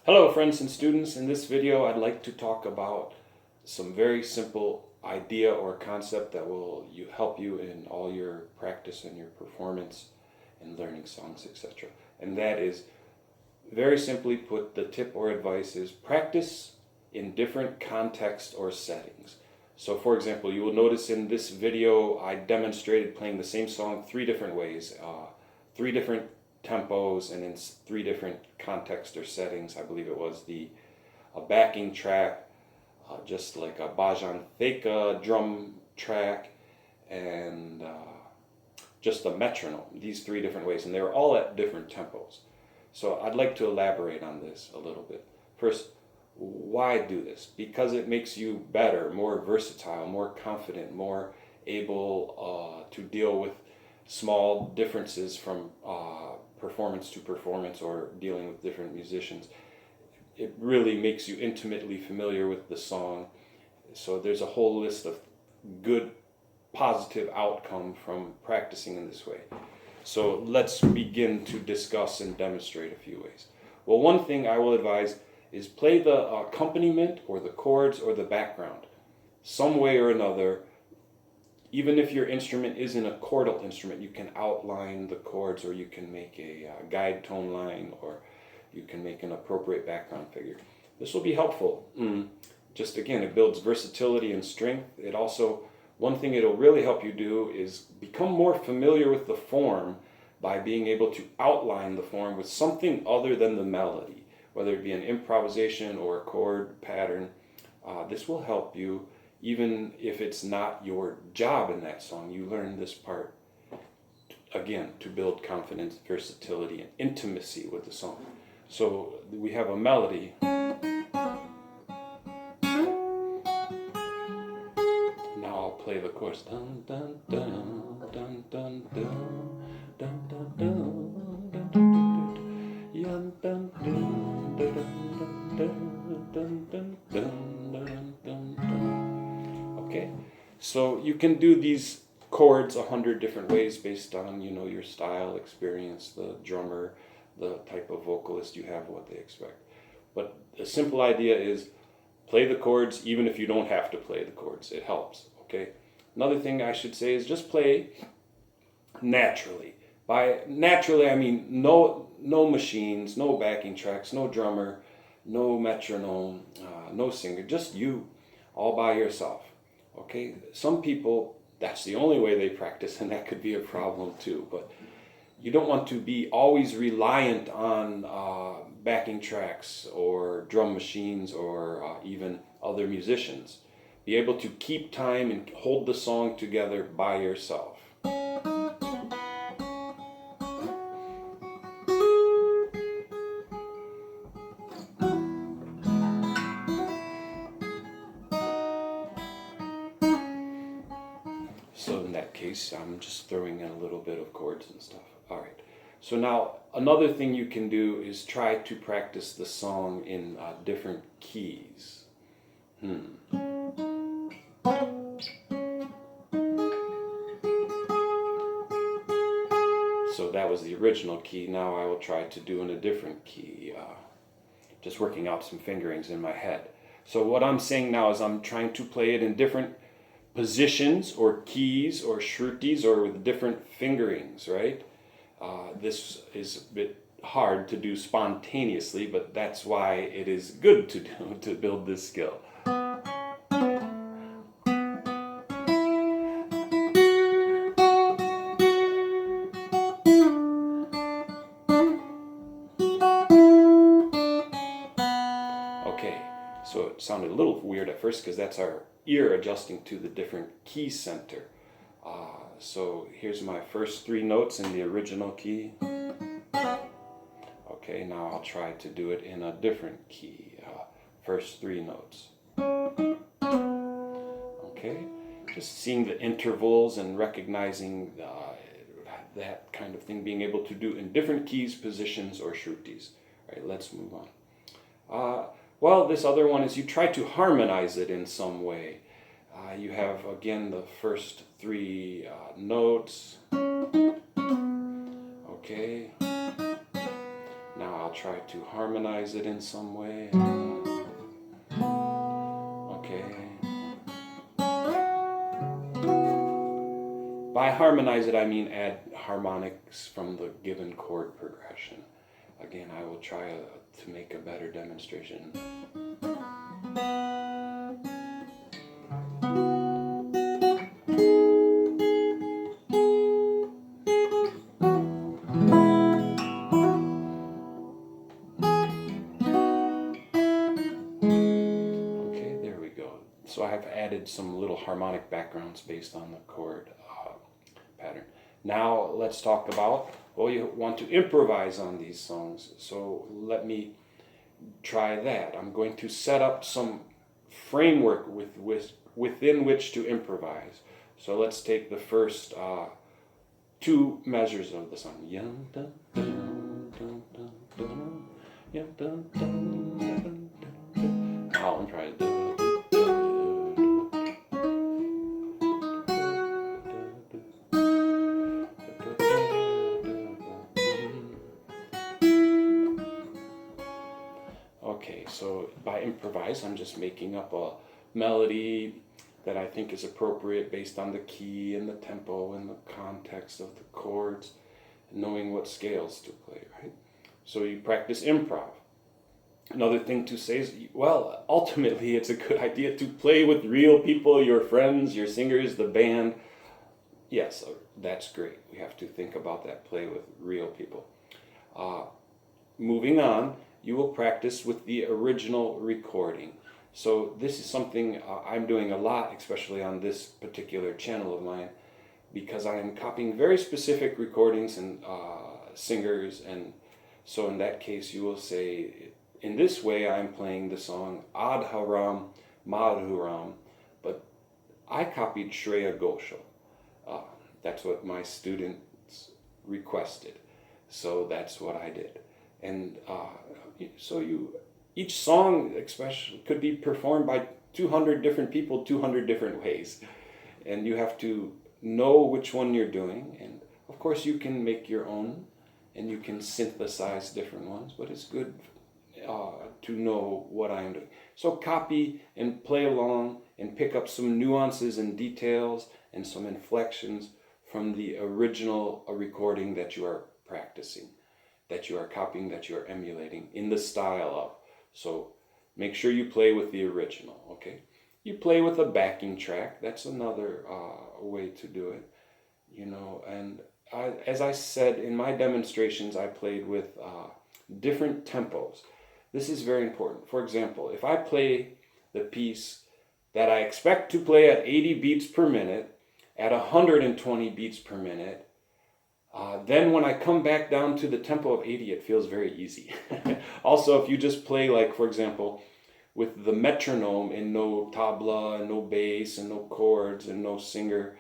Hello friends and students, in this video I'd like to talk about some very simple idea or concept that will help you in all your practice and your performance and learning songs, etc. And that is, very simply put, the tip or advice is practice in different contexts or settings. So for example, you will notice in this video I demonstrated playing the same song 3 different ways, 3 different tempos and in 3 different contexts or settings. I believe it was a backing track, just like a bhajan theka drum track, and just a metronome. These 3 different ways, and they were all at different tempos. So I'd like to elaborate on this a little bit. First, why do this? Because it makes you better, more versatile, more confident, more able to deal with small differences from performance to performance or dealing with different musicians. It really makes you intimately familiar with the song. So there's a whole list of good, positive outcome from practicing in this way. So let's begin to discuss and demonstrate a few ways. Well, one thing I will advise is play the accompaniment or the chords or the background some way or another. Even if your instrument isn't a chordal instrument, you can outline the chords, or you can make a guide tone line, or you can make an appropriate background figure. This will be helpful. Just again, it builds versatility and strength. It also, one thing it'll really help you do is become more familiar with the form by being able to outline the form with something other than the melody, whether it be an improvisation or a chord pattern. This will help you. Even if it's not your job in that song, you learn this part, again, to build confidence, versatility, and intimacy with the song. So we have a melody. Now I'll play the chorus. Dun, dun, dun, dun, dun, dun, dun, dun, dun, dun, dun, dun. Okay, so you can do these chords 100 different ways based on, your style, experience, the drummer, the type of vocalist you have, what they expect. But the simple idea is play the chords even if you don't have to play the chords. It helps, okay? Another thing I should say is just play naturally. By naturally, I mean no machines, no backing tracks, no drummer, no metronome, no singer, just you all by yourself. Okay, some people, that's the only way they practice, and that could be a problem too. But you don't want to be always reliant on backing tracks or drum machines or even other musicians. Be able to keep time and hold the song together by yourself. So in that case, I'm just throwing in a little bit of chords and stuff. All right. So now another thing you can do is try to practice the song in different keys. So that was the original key. Now I will try to do in a different key, just working out some fingerings in my head. So what I'm saying now is I'm trying to play it in different positions or keys or shrutis or with different fingerings, right? This is a bit hard to do spontaneously, but that's why it is good to do, to build this skill. Okay, so it sounded a little weird at first because that's our ear adjusting to the different key center. So here's my first 3 notes in the original key. Okay, now I'll try to do it in a different key. First 3 notes. Okay, just seeing the intervals and recognizing that kind of thing, being able to do in different keys, positions, or shrutis. All right, let's move on. Well, this other one is you try to harmonize it in some way. You have, again, the first 3 notes. Okay. Now I'll try to harmonize it in some way. Okay. By harmonize it, I mean add harmonics from the given chord progression. Again, I will try to make a better demonstration. So I have added some little harmonic backgrounds based on the chord pattern. Now let's talk about, well, you want to improvise on these songs. So let me try that. I'm going to set up some framework within which to improvise. So let's take the first 2 measures of the song. Now I'm trying to do it. Okay, so by improvise, I'm just making up a melody that I think is appropriate based on the key and the tempo and the context of the chords, and knowing what scales to play, right? So you practice improv. Another thing to say is, well, ultimately it's a good idea to play with real people, your friends, your singers, the band. Yes, that's great. We have to think about that, play with real people. Moving on, you will practice with the original recording. So this is something I'm doing a lot, especially on this particular channel of mine, because I am copying very specific recordings and singers. And so in that case, you will say, in this way, I'm playing the song Adharam, Madhuram, but I copied Shreya Ghoshal. That's what my students requested. So that's what I did. And so each song especially could be performed by 200 different people 200 different ways, and you have to know which one you're doing. And of course you can make your own and you can synthesize different ones, but it's good to know what I'm doing. So copy and play along and pick up some nuances and details and some inflections from the original recording that you are practicing, that you are copying, that you are emulating in the style of. So make sure you play with the original, okay? You play with a backing track. That's another way to do it, you know. And as I said in my demonstrations, I played with different tempos. This is very important. For example, if I play the piece that I expect to play at 80 beats per minute, at 120 beats per minute, then when I come back down to the tempo of 80, it feels very easy. Also, if you just play, like, for example, with the metronome and no tabla, and no bass, and no chords, and no singer,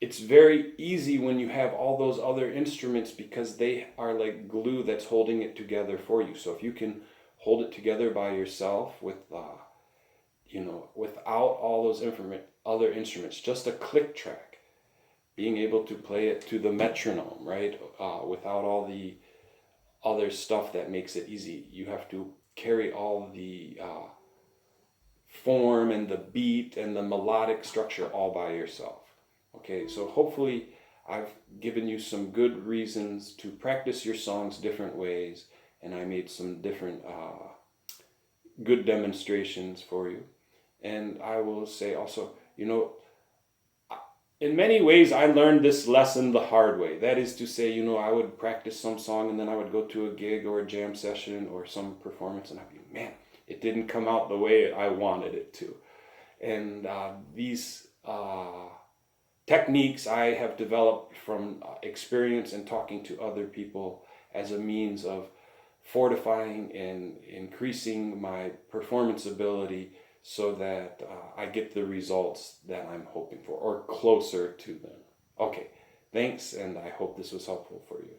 It's very easy when you have all those other instruments because they are like glue that's holding it together for you. So if you can hold it together by yourself with, without all those other instruments, just a click track, being able to play it to the metronome, right? Without all the other stuff that makes it easy. You have to carry all the form and the beat and the melodic structure all by yourself. Okay, so hopefully I've given you some good reasons to practice your songs different ways, and I made some different good demonstrations for you. And I will say also, in many ways I learned this lesson the hard way. That is to say, I would practice some song and then I would go to a gig or a jam session or some performance and I'd be, man, it didn't come out the way I wanted it to. And these techniques I have developed from experience and talking to other people as a means of fortifying and increasing my performance ability so that I get the results that I'm hoping for or closer to them. Okay, thanks, and I hope this was helpful for you.